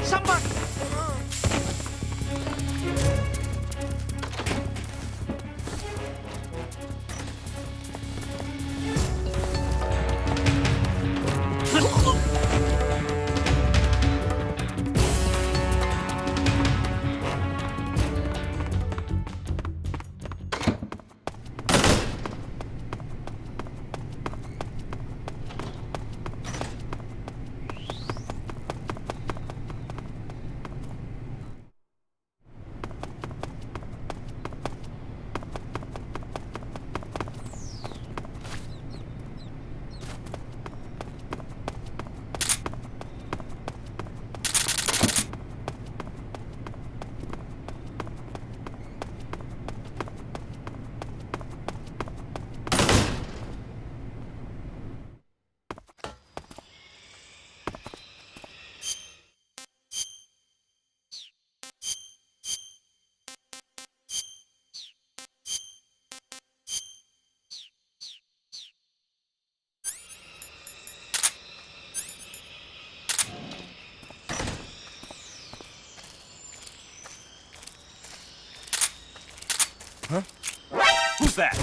Somebody! Who's that?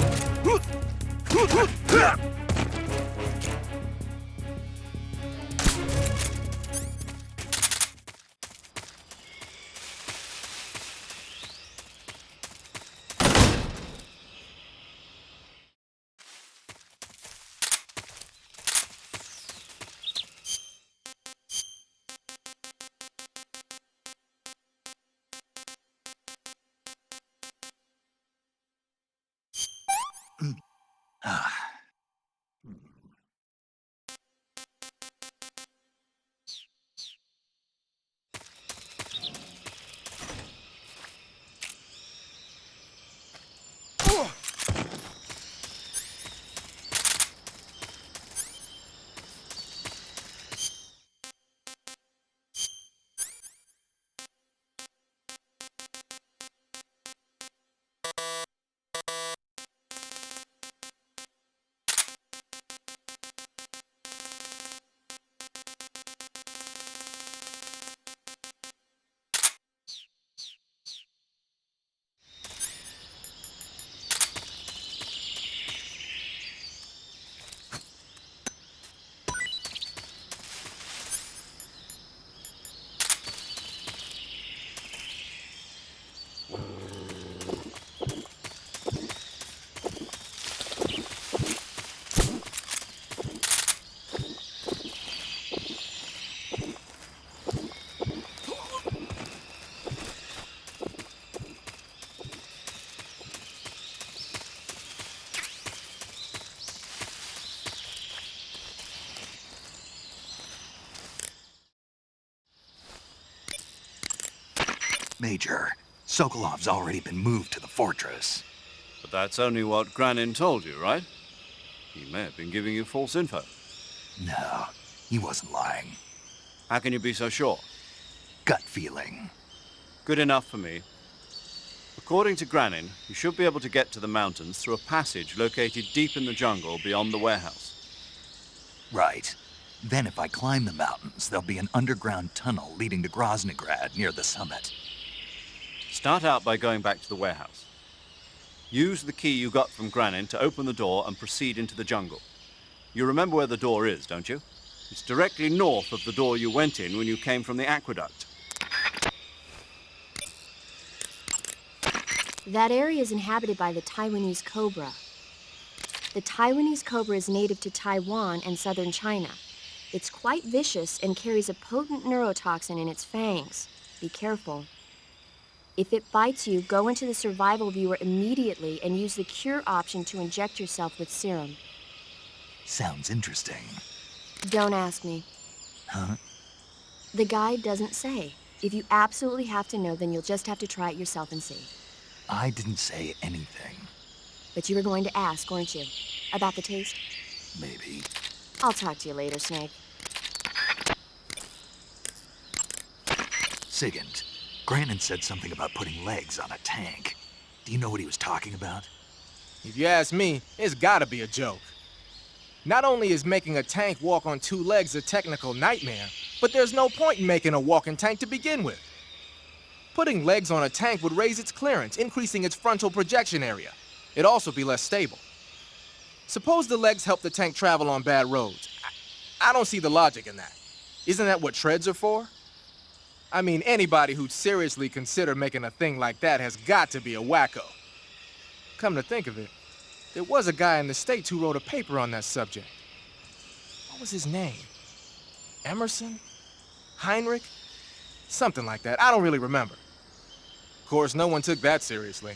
Major, Sokolov's already been moved to the fortress. But that's only what Granin told you, right? He may have been giving you false info. No, he wasn't lying. How can you be so sure? Gut feeling. Good enough for me. According to Granin, you should be able to get to the mountains through a passage located deep in the jungle beyond the warehouse. Right. Then if I climb the mountains, there'll be an underground tunnel leading to Groznygrad near the summit. Start out by going back to the warehouse. Use the key you got from Granin to open the door and proceed into the jungle. You remember where the door is, don't you? It's directly north of the door you went in when you came from the aqueduct. That area is inhabited by the Taiwanese cobra. The Taiwanese cobra is native to Taiwan and southern China. It's quite vicious and carries a potent neurotoxin in its fangs. Be careful. If it bites you, go into the survival viewer immediately and use the cure option to inject yourself with serum. Sounds interesting. Don't ask me. Huh? The guide doesn't say. If you absolutely have to know, then you'll just have to try it yourself and see. I didn't say anything. But you were going to ask, weren't you? About the taste? Maybe. I'll talk to you later, Snake. Sigint, Granin said something about putting legs on a tank. Do you know what he was talking about? If you ask me, it's gotta be a joke. Not only is making a tank walk on two legs a technical nightmare, but there's no point in making a walking tank to begin with. Putting legs on a tank would raise its clearance, increasing its frontal projection area. It'd also be less stable. Suppose the legs help the tank travel on bad roads. I don't see the logic in that. Isn't that what treads are for? I mean, anybody who'd seriously consider making a thing like that has got to be a wacko. Come to think of it, there was a guy in the States who wrote a paper on that subject. What was his name? Emerson? Heinrich? Something like that. I don't really remember. Of course, no one took that seriously.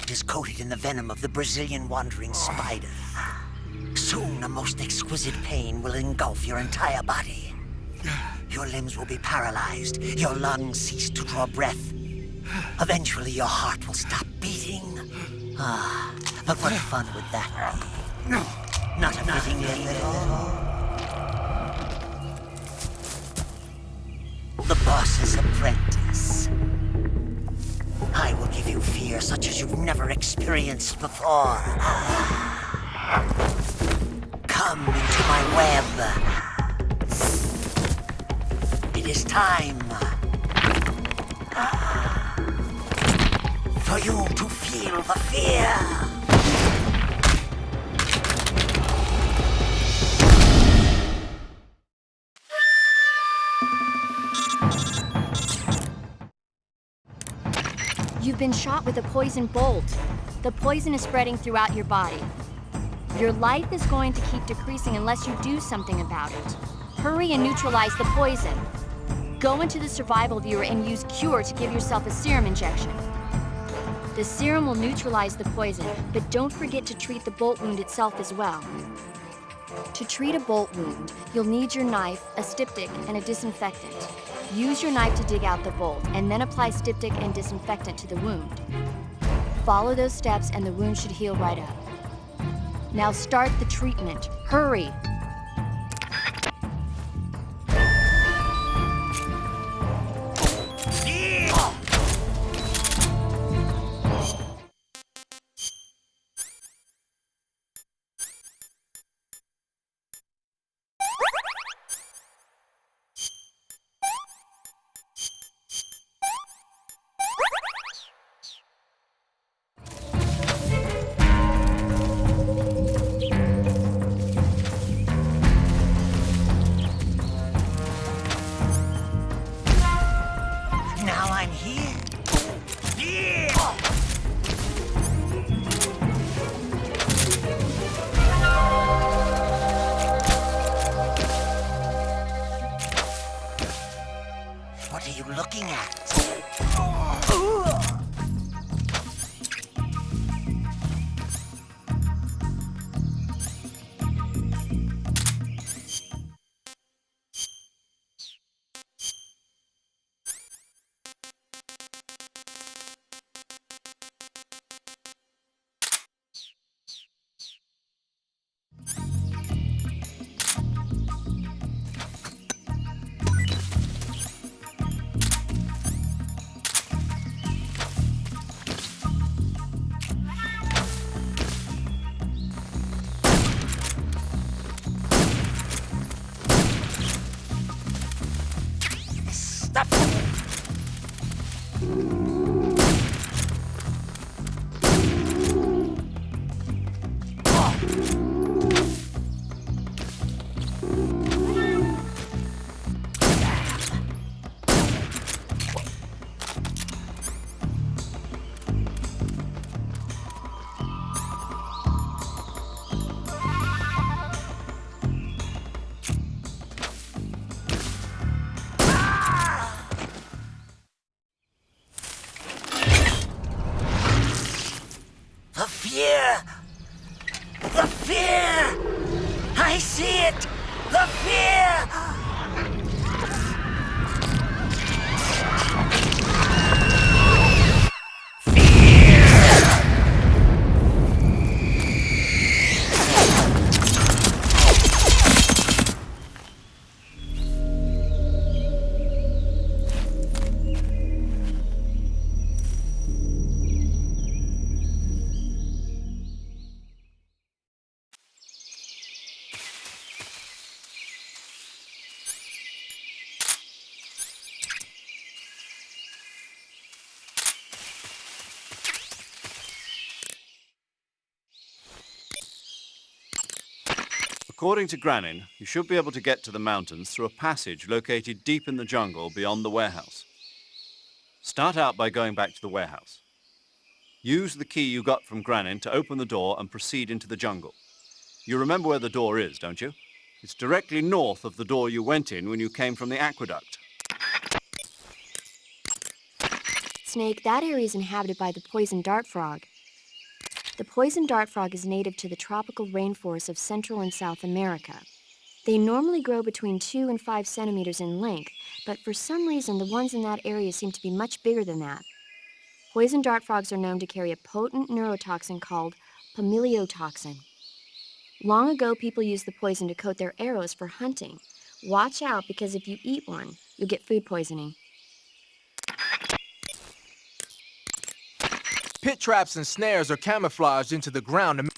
Is coated in the venom of the Brazilian wandering spider. Soon, a most exquisite pain will engulf your entire body. Your limbs will be paralyzed, your lungs cease to draw breath. Eventually, your heart will stop beating. But what fun would that be? Not a fitting end at all. The boss's apprentice. I will give you fear such as you've never experienced before. Come into my web. It is time for you to feel the fear. You've been shot with a poison bolt. The poison is spreading throughout your body. Your life is going to keep decreasing unless you do something about it. Hurry and neutralize the poison. Go into the survival viewer and use Cure to give yourself a serum injection. The serum will neutralize the poison, but don't forget to treat the bolt wound itself as well. To treat a bolt wound, you'll need your knife, a styptic, and a disinfectant. Use your knife to dig out the bolt, and then apply styptic and disinfectant to the wound. Follow those steps and the wound should heal right up. Now start the treatment. Hurry! The fear! The fear! I see it! The fear! According to Granin, you should be able to get to the mountains through a passage located deep in the jungle beyond the warehouse. Start out by going back to the warehouse. Use the key you got from Granin to open the door and proceed into the jungle. You remember where the door is, don't you? It's directly north of the door you went in when you came from the aqueduct. Snake, that area is inhabited by the poison dart frog. The poison dart frog is native to the tropical rainforests of Central and South America. They normally grow between 2 and 5 centimeters in length, but for some reason the ones in that area seem to be much bigger than that. Poison dart frogs are known to carry a potent neurotoxin called pamiliotoxin. Long ago, people used the poison to coat their arrows for hunting. Watch out, because if you eat one, you'll get food poisoning. Pit traps and snares are camouflaged into the ground to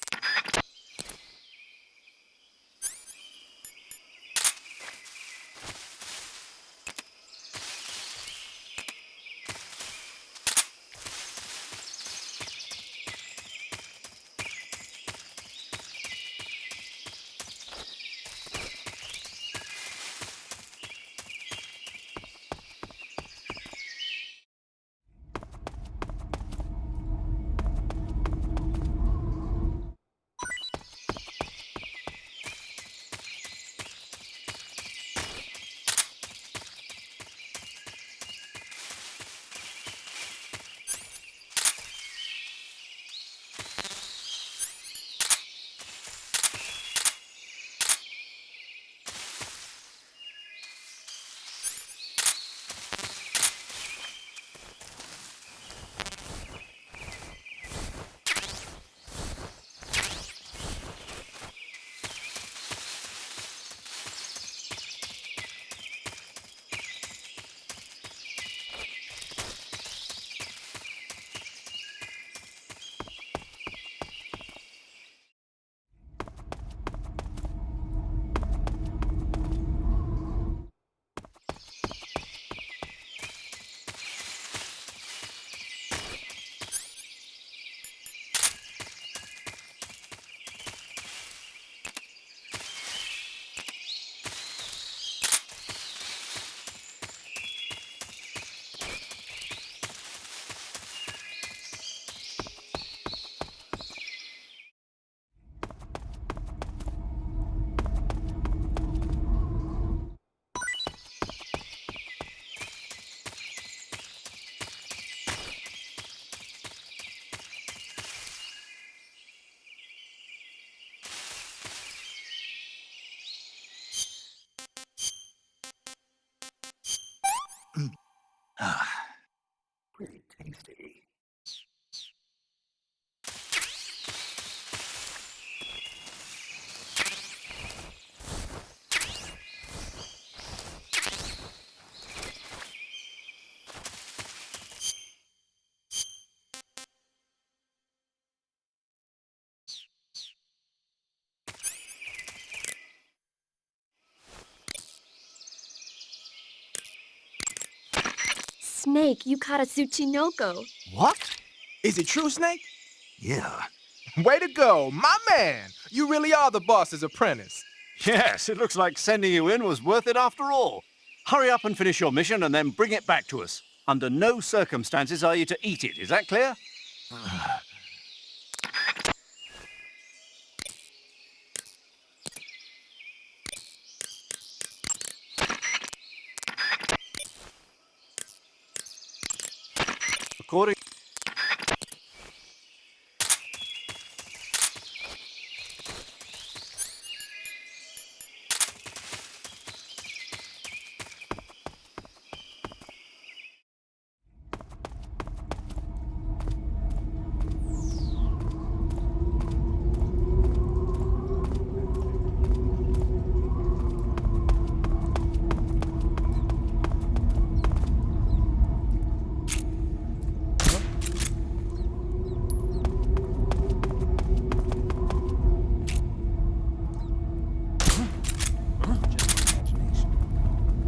Pretty tasty. Snake, you caught a Tsuchinoko. What? Is it true, Snake? Yeah, Way to go, my man! You really are the boss's apprentice. Yes, it looks like sending you in was worth it after all. Hurry up and finish your mission and then bring it back to us. Under no circumstances are you to eat it, is that clear? According...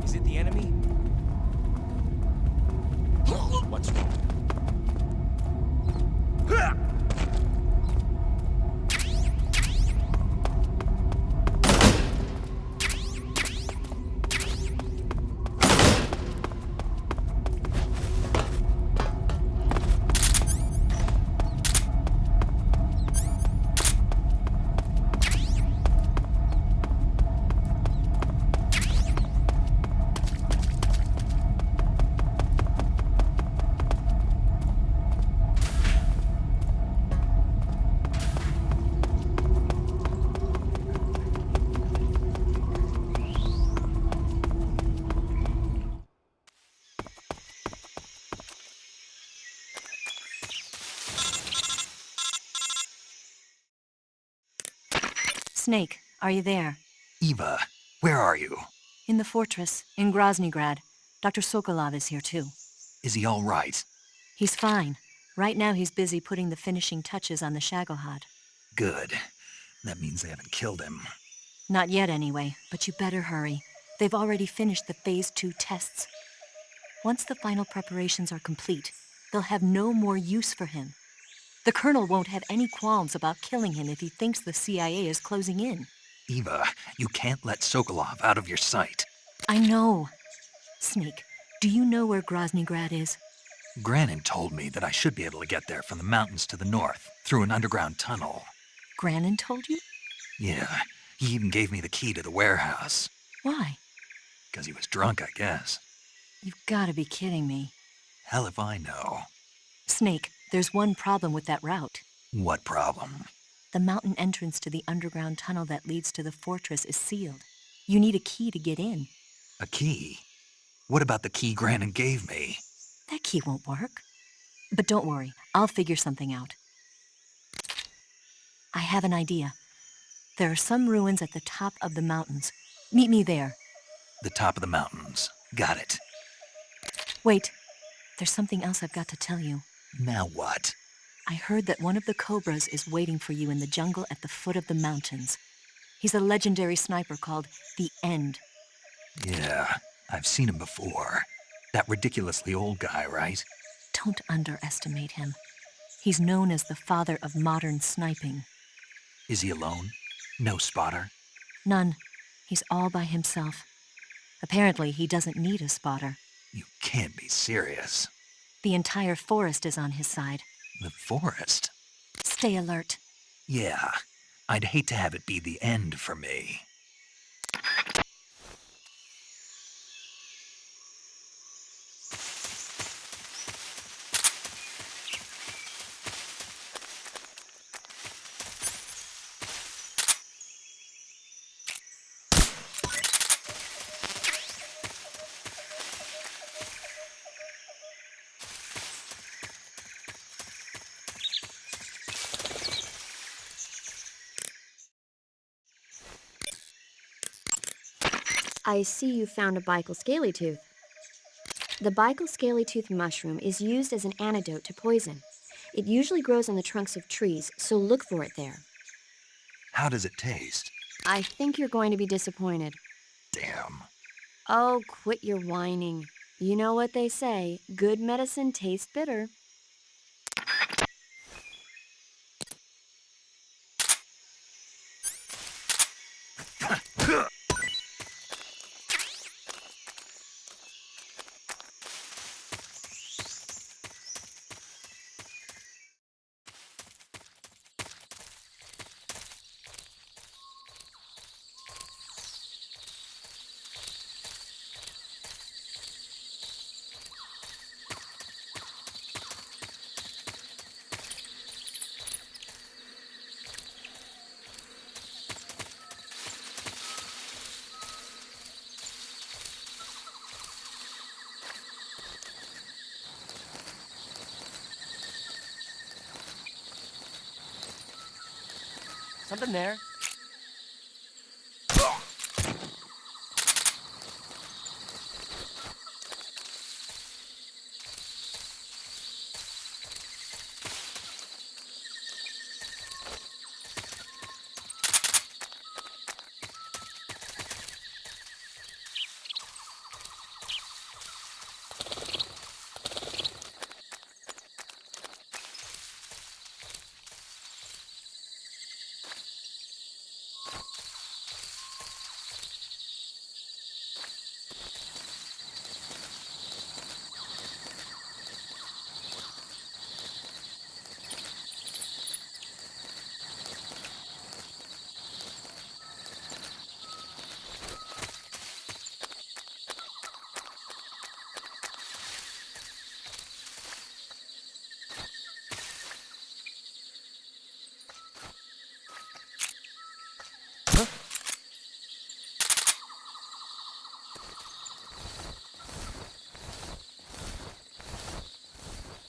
Is it the enemy? What's wrong? Snake, are you there? Eva, where are you? In the fortress, in Groznygrad. Dr. Sokolov is here too. Is he all right? He's fine. Right now he's busy putting the finishing touches on the Shagohod. Good. That means they haven't killed him. Not yet anyway, but you better hurry. They've already finished the Phase 2 tests. Once the final preparations are complete, they'll have no more use for him. The Colonel won't have any qualms about killing him if he thinks the CIA is closing in. Eva, you can't let Sokolov out of your sight. I know. Snake, do you know where Groznygrad is? Granin told me that I should be able to get there from the mountains to the north, through an underground tunnel. Granin told you? Yeah, he even gave me the key to the warehouse. Why? 'Cause he was drunk, I guess. You've gotta be kidding me. Hell if I know. Snake, there's one problem with that route. What problem? The mountain entrance to the underground tunnel that leads to the fortress is sealed. You need a key to get in. A key? What about the key Granin gave me? That key won't work. But don't worry, I'll figure something out. I have an idea. There are some ruins at the top of the mountains. Meet me there. The top of the mountains. Got it. Wait, there's something else I've got to tell you. Now what? I heard that one of the Cobras is waiting for you in the jungle at the foot of the mountains. He's a legendary sniper called The End. Yeah, I've seen him before. That ridiculously old guy, right? Don't underestimate him. He's known as the father of modern sniping. Is he alone? No spotter? None. He's all by himself. Apparently, he doesn't need a spotter. You can't be serious. The entire forest is on his side. The forest? Stay alert. Yeah, I'd hate to have it be the end for me. I see you found a Bicol scaly-tooth. The Bicol scaly-tooth mushroom is used as an antidote to poison. It usually grows on the trunks of trees, so look for it there. How does it taste? I think you're going to be disappointed. Damn. Oh, quit your whining. You know what they say, good medicine tastes bitter. Something there.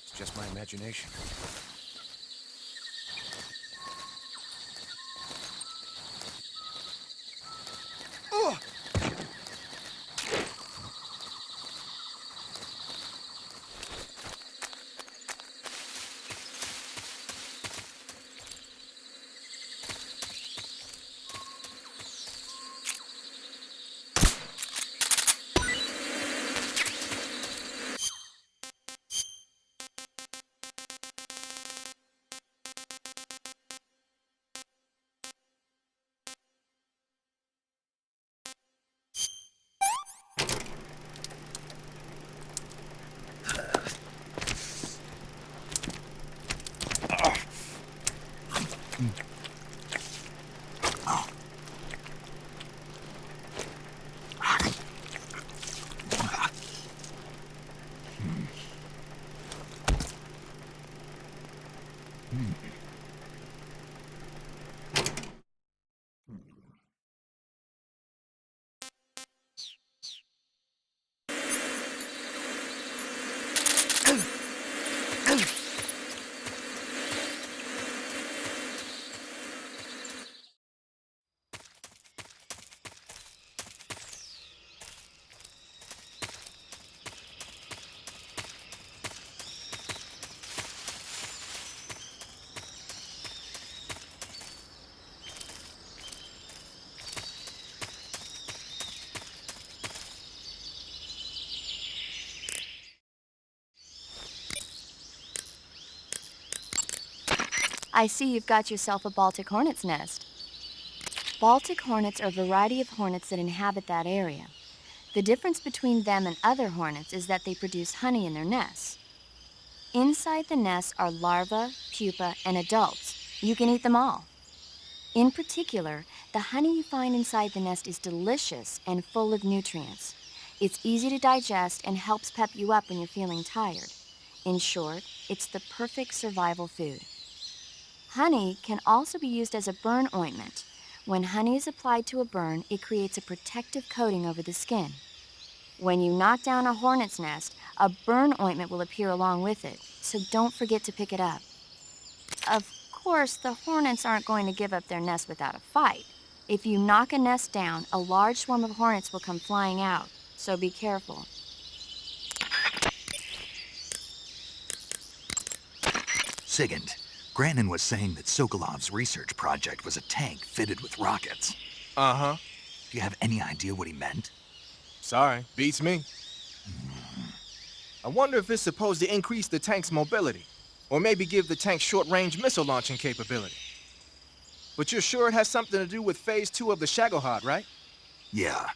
It's just my imagination. I see you've got yourself a Baltic hornet's nest. Baltic hornets are a variety of hornets that inhabit that area. The difference between them and other hornets is that they produce honey in their nests. Inside the nests are larvae, pupa, and adults. You can eat them all. In particular, the honey you find inside the nest is delicious and full of nutrients. It's easy to digest and helps pep you up when you're feeling tired. In short, it's the perfect survival food. Honey can also be used as a burn ointment. When honey is applied to a burn, it creates a protective coating over the skin. When you knock down a hornet's nest, a burn ointment will appear along with it, so don't forget to pick it up. Of course, the hornets aren't going to give up their nest without a fight. If you knock a nest down, a large swarm of hornets will come flying out, so be careful. Sigint, Granin was saying that Sokolov's research project was a tank fitted with rockets. Uh-huh. Do you have any idea what he meant? Sorry, beats me. I wonder if it's supposed to increase the tank's mobility, or maybe give the tank short-range missile launching capability. But you're sure it has something to do with Phase 2 of the Shagohod, right? Yeah.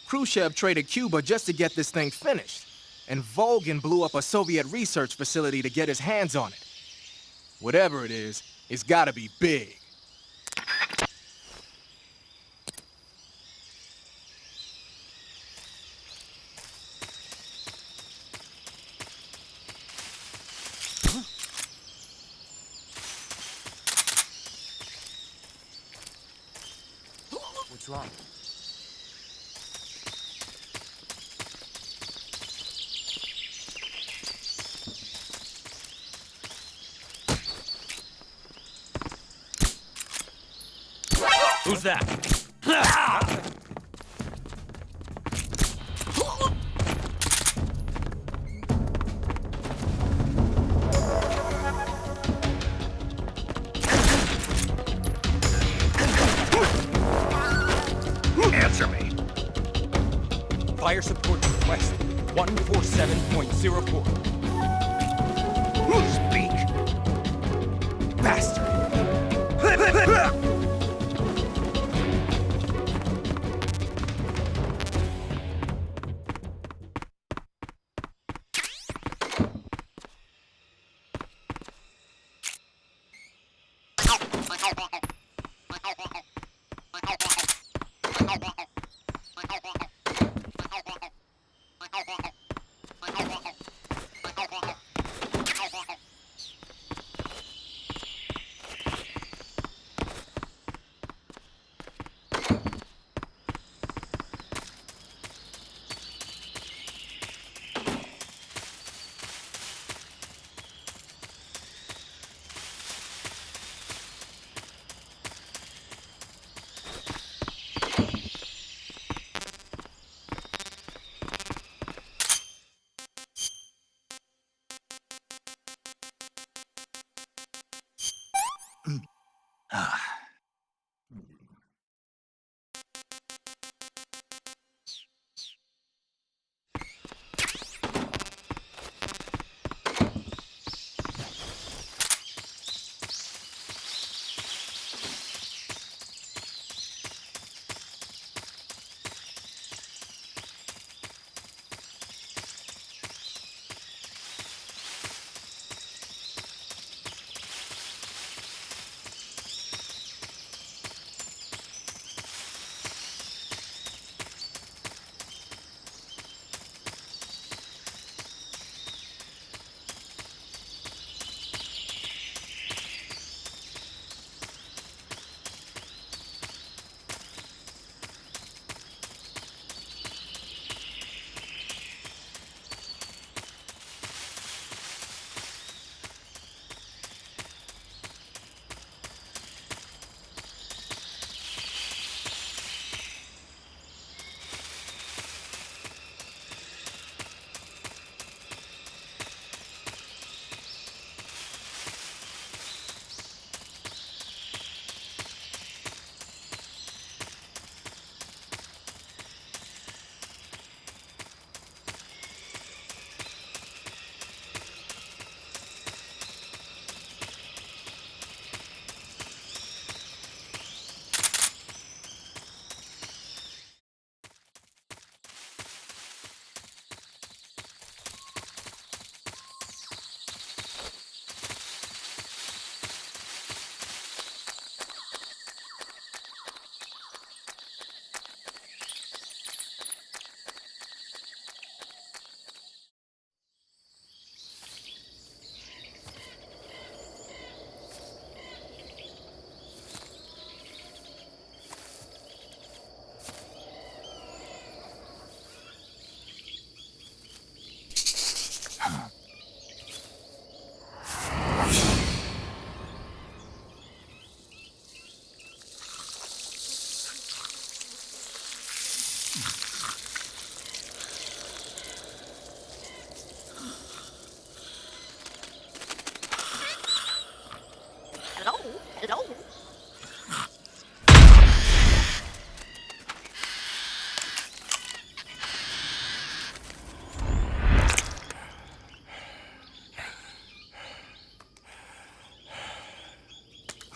Khrushchev traded Cuba just to get this thing finished. And Volgin blew up a Soviet research facility to get his hands on it. Whatever it is, it's gotta be big. What's wrong? Who's that? Answer me. Fire support request 147.04. Speak. Bastard!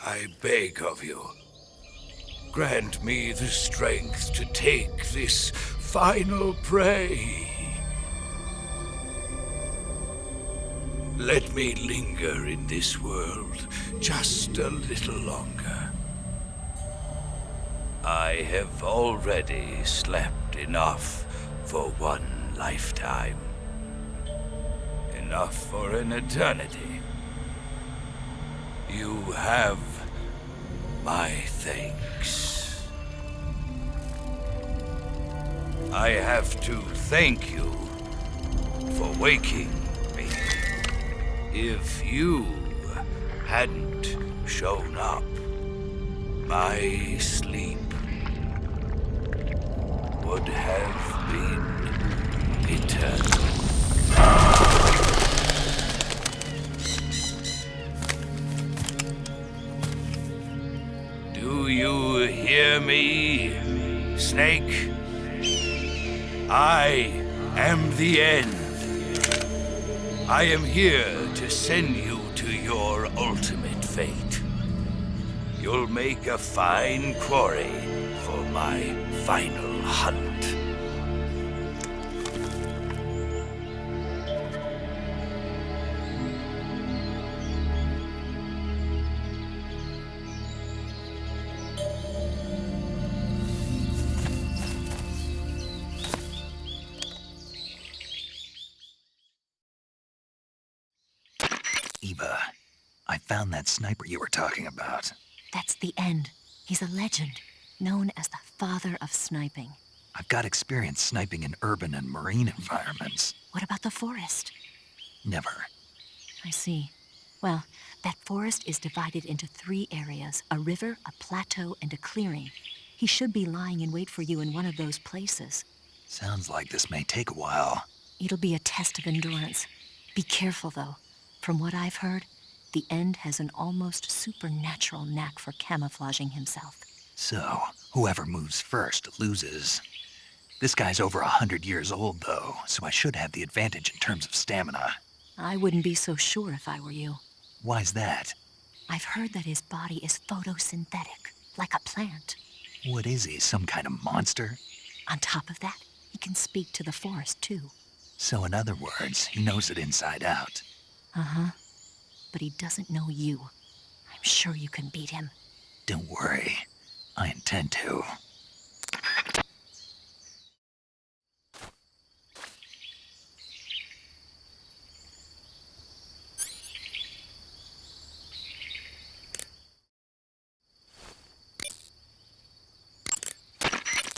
I beg of you, grant me the strength to take this final prey. Let me linger in this world just a little longer. I have already slept enough for one lifetime. Enough for an eternity. You have my thanks. I have to thank you for waking me. If you hadn't shown up, my sleep would have been eternal. Do you hear me, Snake? I am the end. I am here to send you to your ultimate fate. You'll make a fine quarry for my final hunt. Eva, I found that sniper you were talking about. That's the end. He's a legend, known as the father of sniping. I've got experience sniping in urban and marine environments. What about the forest? Never. I see. Well, that forest is divided into 3 areas, a river, a plateau, and a clearing. He should be lying in wait for you in one of those places. Sounds like this may take a while. It'll be a test of endurance. Be careful, though. From what I've heard, the End has an almost supernatural knack for camouflaging himself. So, whoever moves first loses. This guy's over 100 years old, though, so I should have the advantage in terms of stamina. I wouldn't be so sure if I were you. Why's that? I've heard that his body is photosynthetic, like a plant. What is he, some kind of monster? On top of that, he can speak to the forest, too. So in other words, he knows it inside out. Uh-huh. But he doesn't know you. I'm sure you can beat him. Don't worry. I intend to.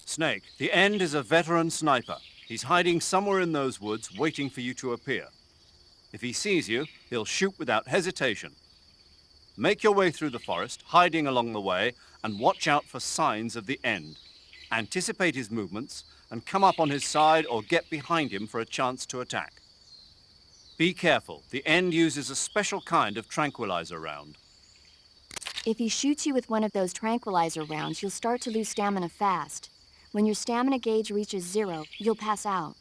Snake, the End is a veteran sniper. He's hiding somewhere in those woods, waiting for you to appear. If he sees you, he'll shoot without hesitation. Make your way through the forest, hiding along the way, and watch out for signs of the End. Anticipate his movements, and come up on his side or get behind him for a chance to attack. Be careful. The End uses a special kind of tranquilizer round. If he shoots you with one of those tranquilizer rounds, you'll start to lose stamina fast. When your stamina gauge reaches 0, you'll pass out.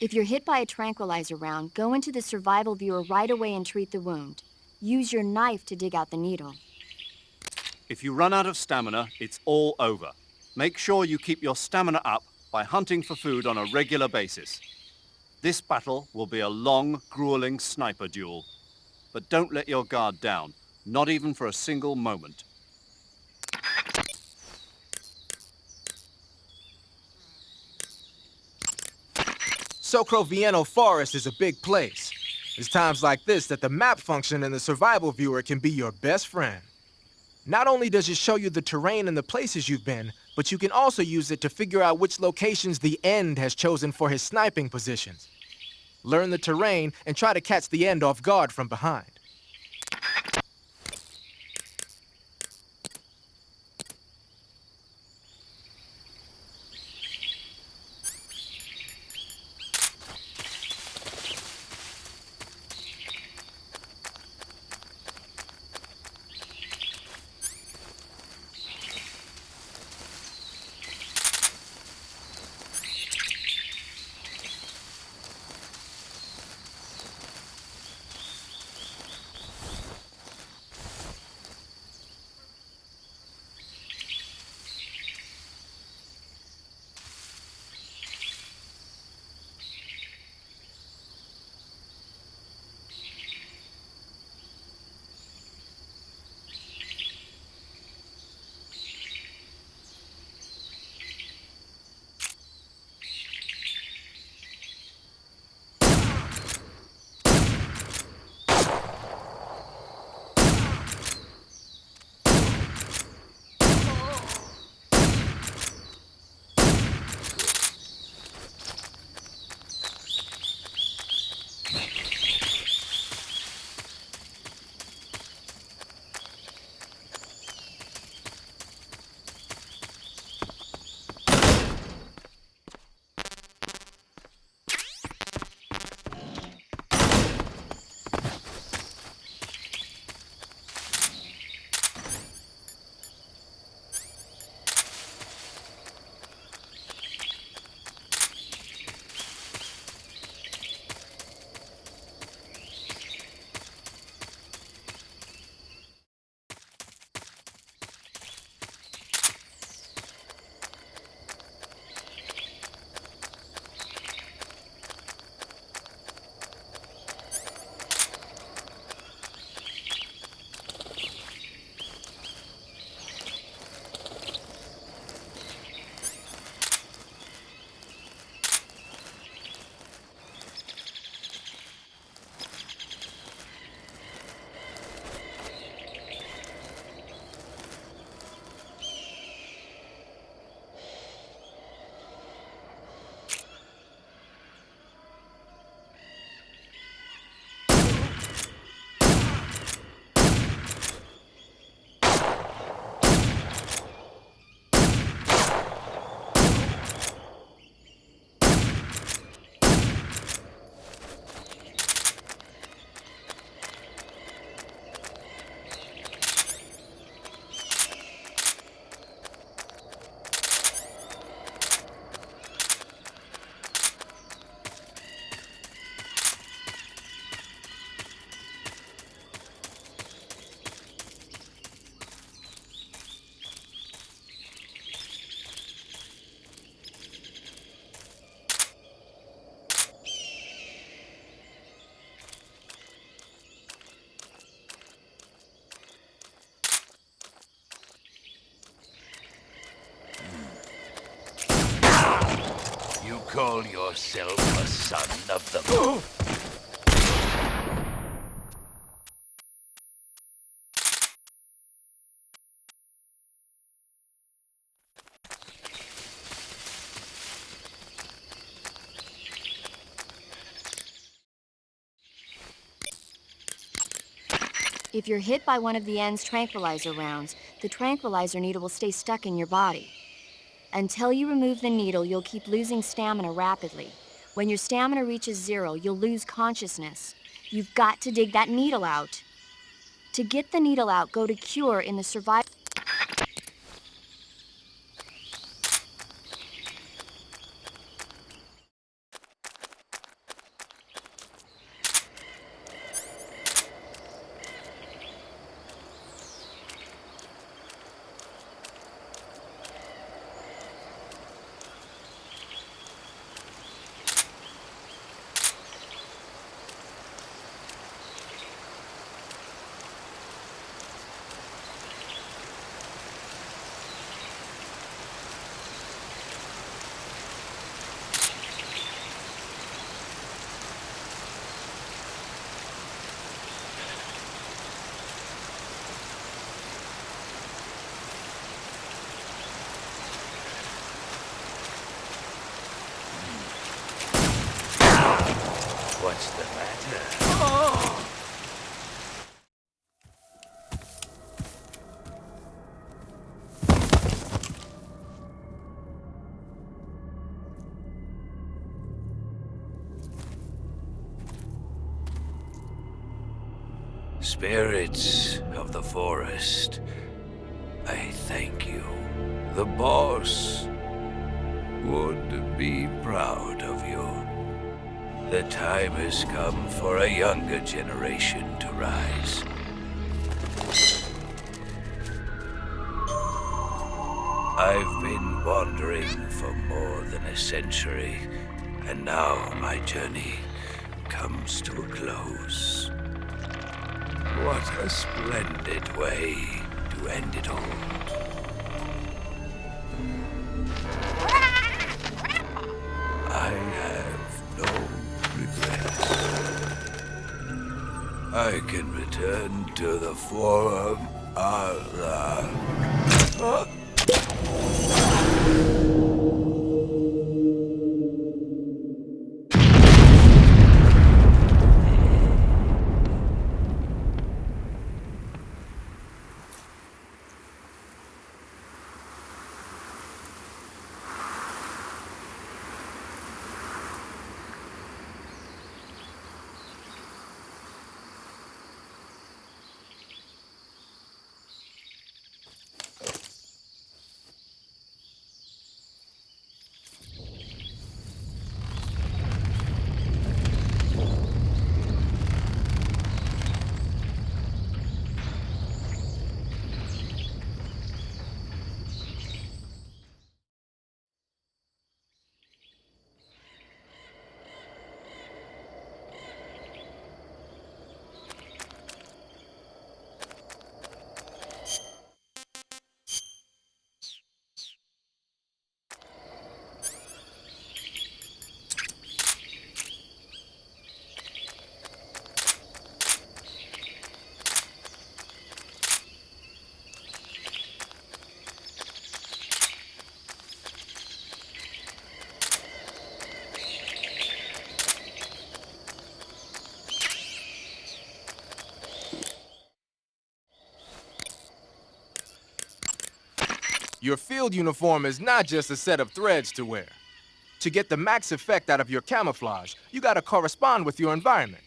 If you're hit by a tranquilizer round, go into the survival viewer right away and treat the wound. Use your knife to dig out the needle. If you run out of stamina, it's all over. Make sure you keep your stamina up by hunting for food on a regular basis. This battle will be a long, grueling sniper duel. But don't let your guard down, not even for a single moment. Socroviano Forest is a big place. It's times like this that the map function in the survival viewer can be your best friend. Not only does it show you the terrain and the places you've been, but you can also use it to figure out which locations the End has chosen for his sniping positions. Learn the terrain and try to catch the End off guard from behind. call yourself a son of the moon? If you're hit by one of the end's tranquilizer rounds, the tranquilizer needle will stay stuck in your body. Until you remove the needle, you'll keep losing stamina rapidly. When your stamina reaches 0, you'll lose consciousness. You've got to dig that needle out. To get the needle out, go to Cure in the survival. What's the matter? Spirits of the forest, I thank you. The boss would be proud of you. The time has come for a younger generation to rise. I've been wandering for more than a century, and now my journey comes to a close. What a splendid way to end it all. I have no regrets. I can return to the Forum Allah. Your field uniform is not just a set of threads to wear. To get the max effect out of your camouflage, you gotta correspond with your environment.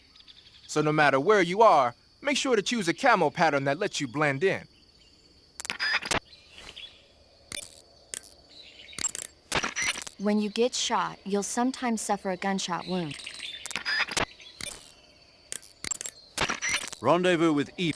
So no matter where you are, make sure to choose a camo pattern that lets you blend in. When you get shot, you'll sometimes suffer a gunshot wound. Rendezvous with Eve.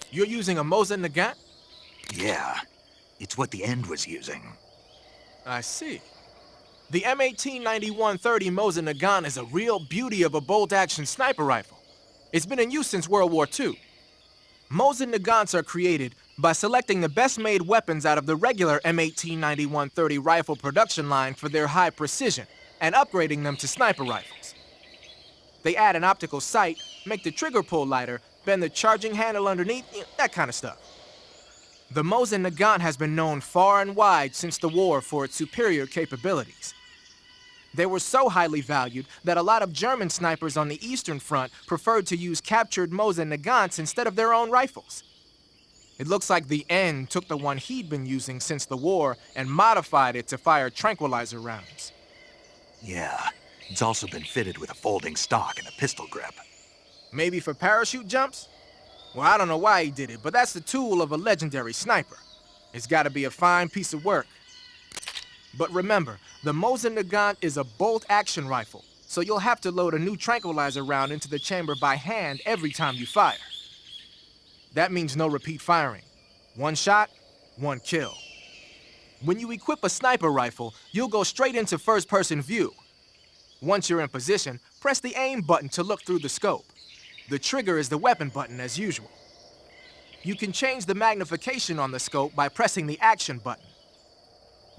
You're using a Mosin Nagant? Yeah, it's what the End was using. I see. The M1891-30 Mosin Nagant is a real beauty of a bolt-action sniper rifle. It's been in use since World War II. Mosin Nagants are created by selecting the best-made weapons out of the regular M1891-30 rifle production line for their high precision and upgrading them to sniper rifles. They add an optical sight, make the trigger pull lighter, bend the charging handle underneath, that kind of stuff. The Mosin Nagant has been known far and wide since the war for its superior capabilities. They were so highly valued that a lot of German snipers on the Eastern Front preferred to use captured Mosin Nagants instead of their own rifles. It looks like the End took the one he'd been using since the war and modified it to fire tranquilizer rounds. Yeah, it's also been fitted with a folding stock and a pistol grip. Maybe for parachute jumps? Well, I don't know why he did it, but that's the tool of a legendary sniper. It's gotta be a fine piece of work. But remember, the Mosin Nagant is a bolt-action rifle, so you'll have to load a new tranquilizer round into the chamber by hand every time you fire. That means no repeat firing. One shot, one kill. When you equip a sniper rifle, you'll go straight into first-person view. Once you're in position, press the aim button to look through the scope. The trigger is the weapon button as usual. You can change the magnification on the scope by pressing the action button.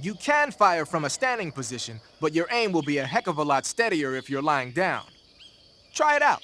You can fire from a standing position, but your aim will be a heck of a lot steadier if you're lying down. Try it out.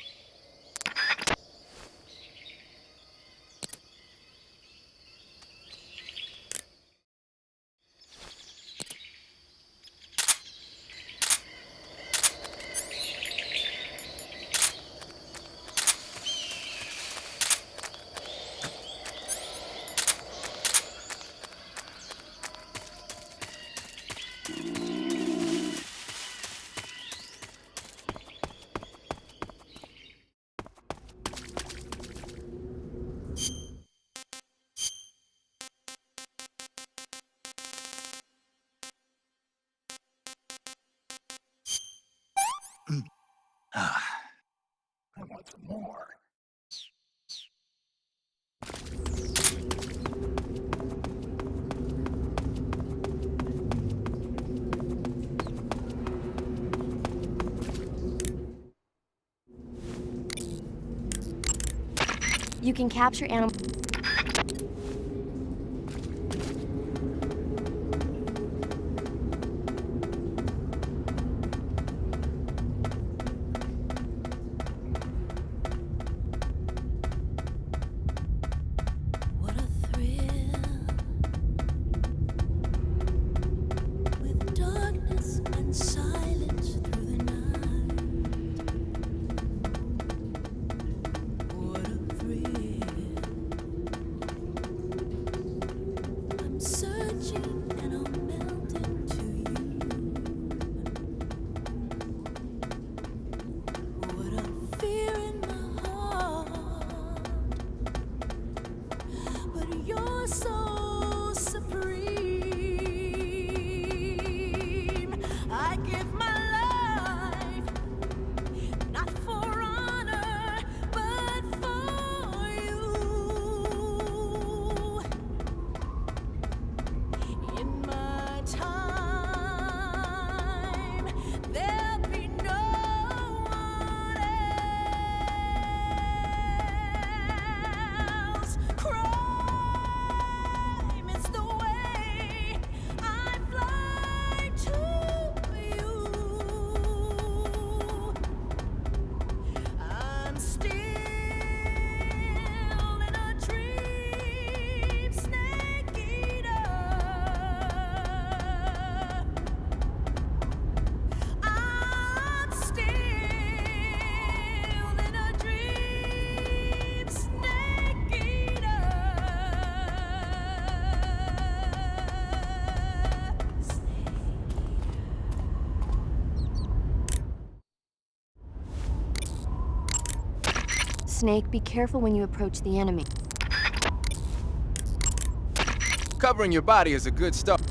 I want some more. You can capture animals. What a thrill, with darkness and silence through the night. What a thrill. I'm searching and I'll melt into you. What a fear in my heart. But you're so supreme. I give my life, not for honor, but for you. In my time, there'll be no one else. Crime is the way I fly to you. I'm still in a dream, snake eater. I'm still in a dream, snake eater. Snake, be careful when you approach the enemy. Covering your body is a good start.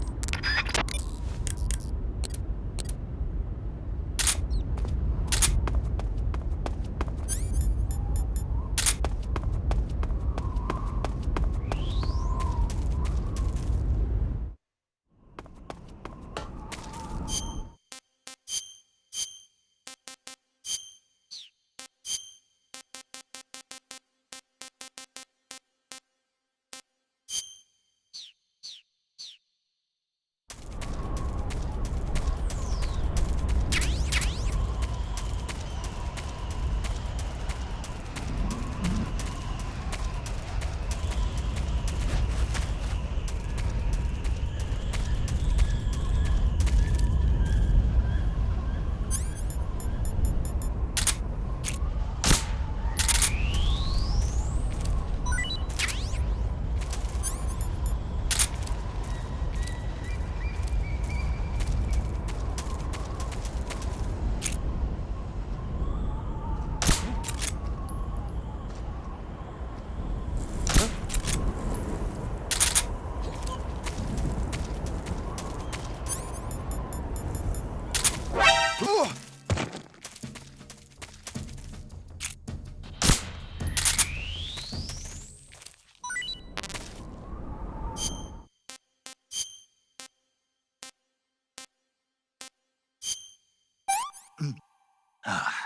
Ah.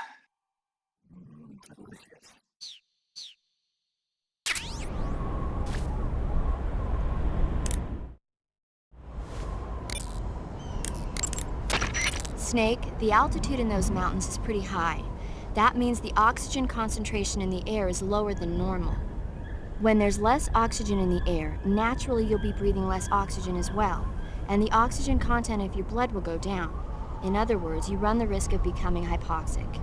Snake, the altitude in those mountains is pretty high. That means the oxygen concentration in the air is lower than normal. When there's less oxygen in the air, naturally you'll be breathing less oxygen as well, and the oxygen content of your blood will go down. In other words, you run the risk of becoming hypoxic.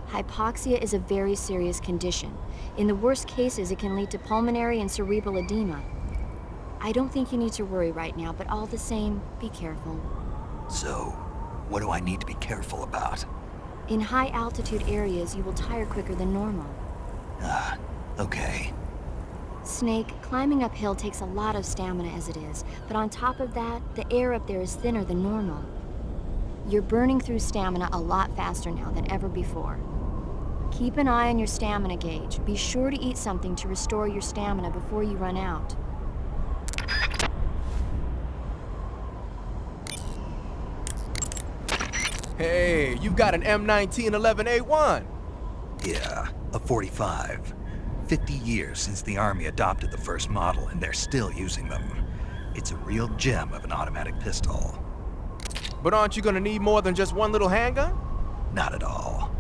Hypoxia is a very serious condition. In the worst cases, it can lead to pulmonary and cerebral edema. I don't think you need to worry right now, but all the same, be careful. So, what do I need to be careful about? In high altitude areas, you will tire quicker than normal. Okay. Snake, climbing uphill takes a lot of stamina as it is, but on top of that, the air up there is thinner than normal. You're burning through stamina a lot faster now than ever before. Keep an eye on your stamina gauge. Be sure to eat something to restore your stamina before you run out. Hey, you've got an M1911A1. Yeah, a 45. 50 years since the Army adopted the first model, and they're still using them. It's a real gem of an automatic pistol. But aren't you gonna need more than just one little handgun? Not at all.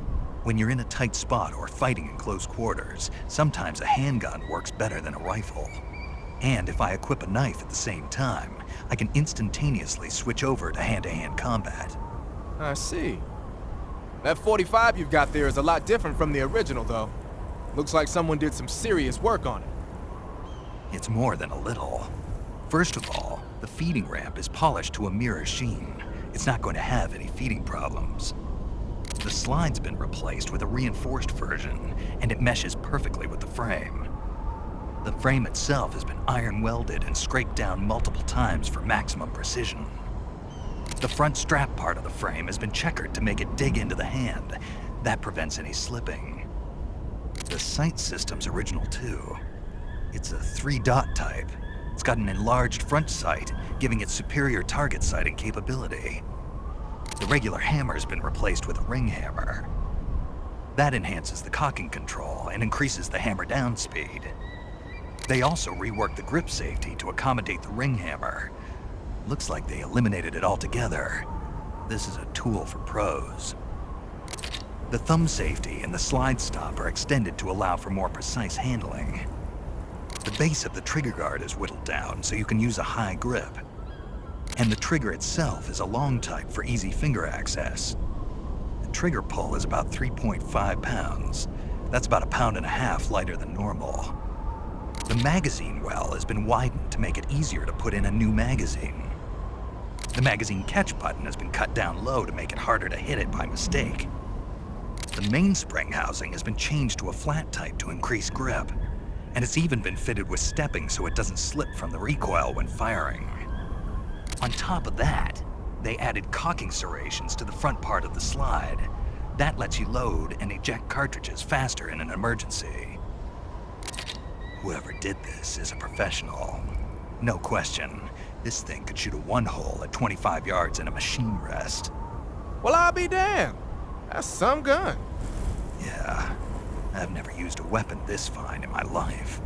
When you're in a tight spot or fighting in close quarters, sometimes a handgun works better than a rifle. And if I equip a knife at the same time, I can instantaneously switch over to hand-to-hand combat. I see. That 45 you've got there is a lot different from the original, though. Looks like someone did some serious work on it. It's more than a little. First of all, the feeding ramp is polished to a mirror sheen. It's not going to have any feeding problems. The slide's been replaced with a reinforced version, and it meshes perfectly with the frame. The frame itself has been iron welded and scraped down multiple times for maximum precision. The front strap part of the frame has been checkered to make it dig into the hand. That prevents any slipping. The sight system's original too. It's a 3-dot type. It's got an enlarged front sight, giving it superior target sighting capability. The regular hammer's been replaced with a ring hammer. That enhances the cocking control and increases the hammer down speed. They also reworked the grip safety to accommodate the ring hammer. Looks like they eliminated it altogether. This is a tool for pros. The thumb safety and the slide stop are extended to allow for more precise handling. The base of the trigger guard is whittled down so you can use a high grip. And the trigger itself is a long type for easy finger access. The trigger pull is about 3.5 pounds. That's about 1.5 pounds lighter than normal. The magazine well has been widened to make it easier to put in a new magazine. The magazine catch button has been cut down low to make it harder to hit it by mistake. The mainspring housing has been changed to a flat type to increase grip, and it's even been fitted with stepping so it doesn't slip from the recoil when firing. On top of that, they added cocking serrations to the front part of the slide. That lets you load and eject cartridges faster in an emergency. Whoever did this is a professional. No question, this thing could shoot a one-hole at 25 yards in a machine rest. Well, I'll be damned. That's some gun. Yeah, I've never used a weapon this fine in my life.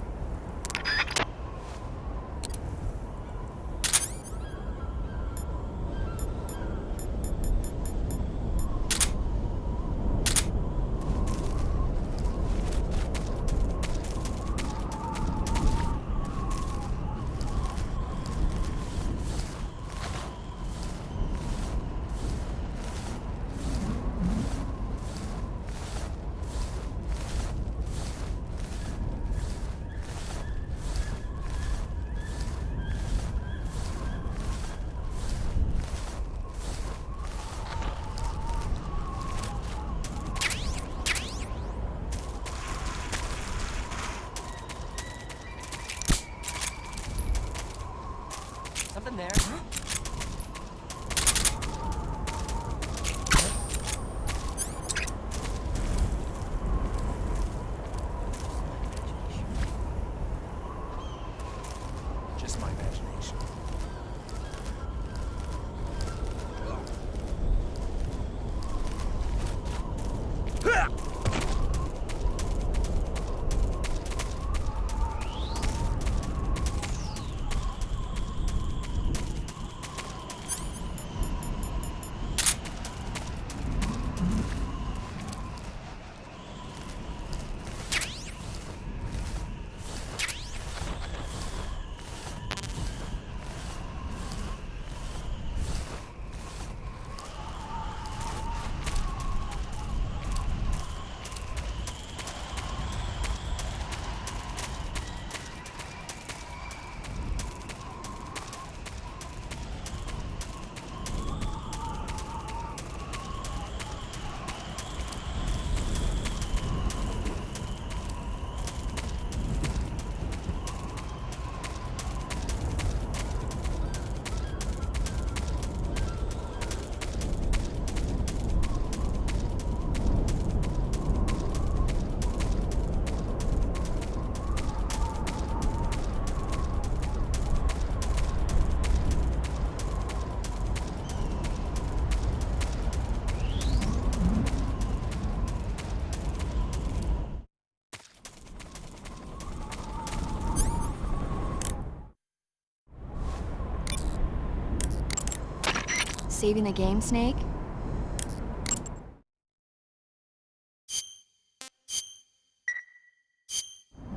saving the game, Snake?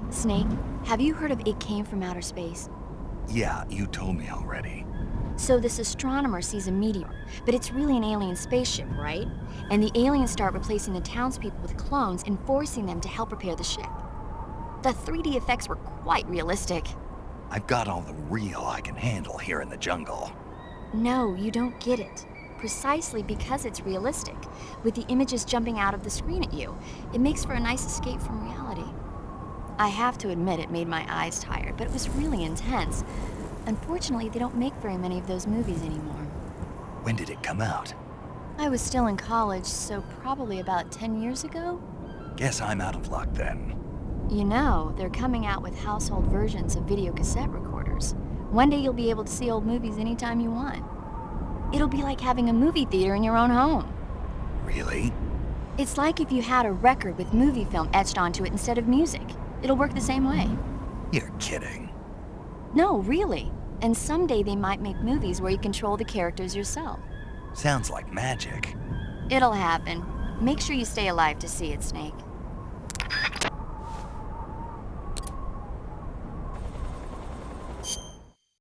Snake, have you heard of It Came from Outer Space? Yeah, you told me already. So this astronomer sees a meteor, but it's really an alien spaceship, right? And the aliens start replacing the townspeople with clones and forcing them to help repair the ship. The 3D effects were quite realistic. I've got all the real I can handle here in the jungle. No, you don't get it. Precisely because it's realistic, with the images jumping out of the screen at you, it makes for a nice escape from reality. I have to admit it made my eyes tired, but it was really intense. Unfortunately, they don't make very many of those movies anymore. When did it come out? I was still in college, so probably about 10 years ago? Guess I'm out of luck then. You know, they're coming out with household versions of video cassette recorders. One day you'll be able to see old movies anytime you want. It'll be like having a movie theater in your own home. Really? It's like if you had a record with movie film etched onto it instead of music. It'll work the same way. You're kidding. No, really. And someday they might make movies where you control the characters yourself. Sounds like magic. It'll happen. Make sure you stay alive to see it, Snake.